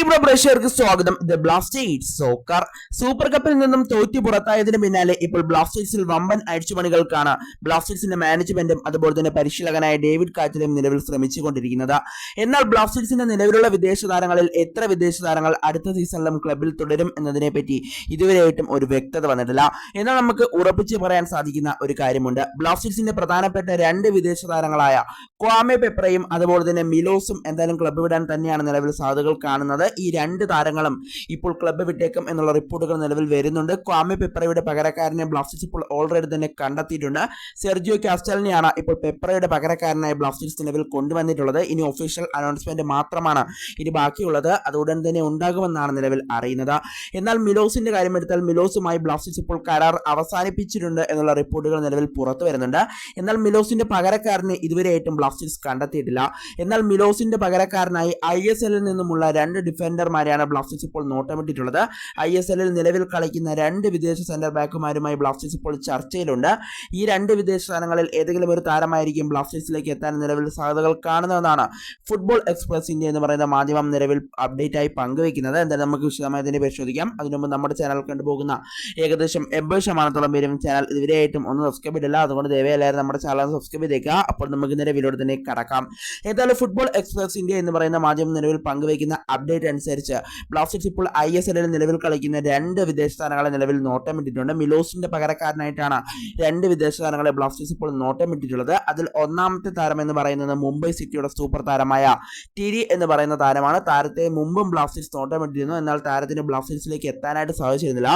പ്രേക്ഷകർക്ക് സ്വാഗതം. The Blasters soccer super കപ്പിൽ നിന്നും തോറ്റു പുറത്തായതിനു പിന്നാലെ ഇപ്പോൾ ബ്ലാസ്റ്റേഴ്സിൽ വമ്പൻ അഴിച്ചുപണികൾക്കാണ് ബ്ലാസ്റ്റേഴ്സിന്റെ മാനേജ്മെന്റും അതുപോലെ തന്നെ പരിശീലകനായ ഡേവിഡ് കാറ്റലും നിലവിൽ ശ്രമിച്ചുകൊണ്ടിരിക്കുന്നത്. എന്നാൽ ബ്ലാസ്റ്റേഴ്സിന്റെ നിലവിലുള്ള വിദേശ താരങ്ങളിൽ എത്ര വിദേശ താരങ്ങൾ അടുത്ത സീസണിലും ക്ലബിൽ തുടരും എന്നതിനെപ്പറ്റി ഇതുവരെയായിട്ടും ഒരു വ്യക്തത വന്നിട്ടില്ല. എന്നാൽ നമുക്ക് ഉറപ്പിച്ച് പറയാൻ സാധിക്കുന്ന ഒരു കാര്യമുണ്ട്. ബ്ലാസ്റ്റേഴ്സിന്റെ പ്രധാനപ്പെട്ട രണ്ട് വിദേശ താരങ്ങളായ ക്വാമെ പെപ്രയും അതുപോലെ തന്നെ മിലോസും എന്തായാലും ക്ലബ് വിടാൻ തന്നെയാണ് നിലവിൽ സാധ്യതകൾ കാണുന്നത്. ഈ രണ്ട് താരങ്ങളും ഇപ്പോൾ ക്ലബ്ബ് വിട്ടേക്കും എന്നുള്ള റിപ്പോർട്ടുകൾ നിലവിൽ വരുന്നുണ്ട്. ക്വാമെ പെപ്രയുടെ പകരക്കാരനെ ബ്ലാസ്റ്റേഴ്സ് ഇപ്പോൾ ഓൾറെഡി തന്നെ കണ്ടെത്തിയിട്ടുണ്ട്. സെർജിയോ കാസ്റ്റലിനെയാണ് ഇപ്പോൾ പെപ്രയുടെ പകരക്കാരനായി ബ്ലാസ്റ്റേഴ്സ് നിലവിൽ കൊണ്ടുവന്നിട്ടുള്ളത്. ഇനി ഒഫീഷ്യൽ അനൗൺസ്മെന്റ് മാത്രമാണ് ഇനി ബാക്കിയുള്ളത്. അത് ഉടൻ തന്നെ ഉണ്ടാകുമെന്നാണ് നിലവിൽ അറിയുന്നത്. എന്നാൽ മിലോസിന്റെ കാര്യം എടുത്താൽ മിലോസുമായി ബ്ലാസ്റ്റേഴ്സ് ഇപ്പോൾ കരാർ അവസാനിപ്പിച്ചിട്ടുണ്ട് എന്നുള്ള റിപ്പോർട്ടുകൾ നിലവിൽ പുറത്തു വരുന്നുണ്ട്. എന്നാൽ മിലോസിന്റെ പകരക്കാരനെ ഇതുവരെയായിട്ടും ബ്ലാസ്റ്റേഴ്സ് കണ്ടെത്തിയിട്ടില്ല. എന്നാൽ മിലോസിന്റെ പകരക്കാരനായി ISL നിന്നുമുള്ള രണ്ട് ഡിഫൻഡർമാരെയാണ് ബ്ലാസ്റ്റേഴ്സ് ഇപ്പോൾ നോട്ടമിട്ടിട്ടുള്ളത്. ISL നിലവിൽ കളിക്കുന്ന രണ്ട് വിദേശ സെന്റർ ബാക്കുമാരുമായി ബ്ലാസ്റ്റേഴ്സ് ഇപ്പോൾ ചർച്ചയിലുണ്ട്. ഈ രണ്ട് വിദേശ താരങ്ങളിൽ ഏതെങ്കിലും ഒരു താരമായിരിക്കും ബ്ലാസ്റ്റേഴ്സിലേക്ക് എത്താൻ നിലവിൽ സാധ്യതകൾ കാണുന്നതെന്നാണ് ഫുട്ബോൾ എക്സ്പ്രസ് ഇന്ത്യ എന്ന് പറയുന്ന മാധ്യമം നിലവിൽ അപ്ഡേറ്റ് ആയി പങ്കുവയ്ക്കുന്നത്. എന്തായാലും നമുക്ക് വിശദമായി ഇതിനെ പരിശോധിക്കാം. അതിനുമുമ്പ് നമ്മുടെ ചാനൽ കണ്ടുപോകുന്ന ഏകദേശം 80% പേരും ചാനൽ ഇതുവരെയായിട്ടും ഒന്ന് സബ്സ്ക്രൈബ് ചെയ്തില്ല. അതുകൊണ്ട് ദയവായി എല്ലാവരും നമ്മുടെ ചാനൽ സബ്സ്ക്രൈബ് ചെയ്തേക്കുക. അപ്പോൾ നമുക്ക് നിലവിലോട്ട് തന്നെ കടക്കാം. ഏതായാലും ഫുട്ബോൾ എക്സ്പ്രസ് ഇന്ത്യ എന്ന് പറയുന്ന മാധ്യമം നിലവിൽ പങ്കുവയ്ക്കുന്ന അപ്ഡേറ്റ് അനുസരിച്ച് ബ്ലാസ്റ്റേഴ്സ് ഇപ്പോൾ ISL നിലവിൽ കളിക്കുന്ന രണ്ട് വിദേശ താരങ്ങളെ നിലവിൽ നോട്ടമിട്ടിട്ടുണ്ട്. മിലോസിന്റെ പകരക്കാരനായിട്ടാണ് രണ്ട് വിദേശ താരങ്ങളെ ബ്ലാസ്റ്റേഴ്സ് ഇപ്പോൾ നോട്ടമിട്ടിട്ടുള്ളത്. അതിൽ ഒന്നാമത്തെ താരം എന്ന് പറയുന്നത് മുംബൈ സിറ്റിയുടെ സൂപ്പർ താരമായ ടിരി എന്ന് പറയുന്ന താരമാണ്. താരത്തെ മുമ്പും ബ്ലാസ്റ്റേഴ്സ് നോട്ടമിട്ടിരുന്നു. എന്നാൽ താരത്തിന് ബ്ലാസ്റ്റേഴ്സിലേക്ക് എത്താനായിട്ട് സാധിച്ചിരുന്നില്ല.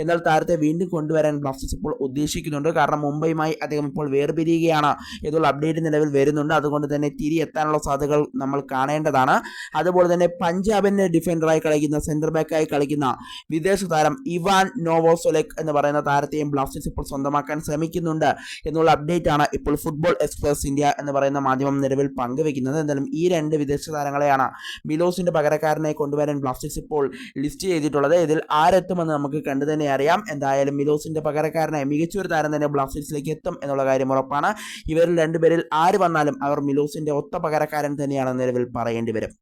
എന്നാൽ താരത്തെ വീണ്ടും കൊണ്ടുവരാൻ ബ്ലാസ്റ്റേഴ്സ് ഇപ്പോൾ ഉദ്ദേശിക്കുന്നുണ്ട്. കാരണം മുംബൈയുമായി അദ്ദേഹം ഇപ്പോൾ വേർപിരിയുകയാണ് എന്നുള്ള അപ്ഡേറ്റ് നിലവിൽ വരുന്നുണ്ട്. അതുകൊണ്ട് തന്നെ തിരി എത്താനുള്ള സാധ്യതകൾ നമ്മൾ കാണേണ്ടതാണ്. അതുപോലെ തന്നെ പഞ്ചാബിന്റെ ഡിഫൻഡറായി കളിക്കുന്ന സെന്റർ ബാക്കായി കളിക്കുന്ന വിദേശ താരം ഇവാൻ നോവോസൊലെക് എന്ന് പറയുന്ന താരത്തെയും ബ്ലാസ്റ്റേഴ്സ് ഇപ്പോൾ സ്വന്തമാക്കാൻ ശ്രമിക്കുന്നുണ്ട് എന്നുള്ള അപ്ഡേറ്റ് ആണ് ഇപ്പോൾ ഫുട്ബോൾ എക്സ്പ്രസ് ഇന്ത്യ എന്ന് പറയുന്ന മാധ്യമം നിലവിൽ പങ്കുവെക്കുന്നത്. എന്തായാലും ഈ രണ്ട് വിദേശ താരങ്ങളെയാണ് മിലോസിന്റെ പകരക്കാരനെ കൊണ്ടുവരാൻ ബ്ലാസ്റ്റേഴ്സ് ഇപ്പോൾ ലിസ്റ്റ് ചെയ്തിട്ടുള്ളത്. ഇതിൽ ആരെത്തുമെന്ന് നമുക്ക് കണ്ടു തന്നെ അറിയാം. എന്തായാലും മിലോസിന്റെ പകരക്കാരനായി മികച്ചൊരു താരം തന്നെ ബ്ലാസ്റ്റേഴ്സിലേക്ക് എത്തും എന്നുള്ള കാര്യം ഉറപ്പാണ്. ഇവരിൽ രണ്ടുപേരിൽ ആര് വന്നാലും അവർ മിലോസിന്റെ ഒത്ത പകരക്കാരൻ തന്നെയാണ് നിലവിൽ പറയേണ്ടി വരും.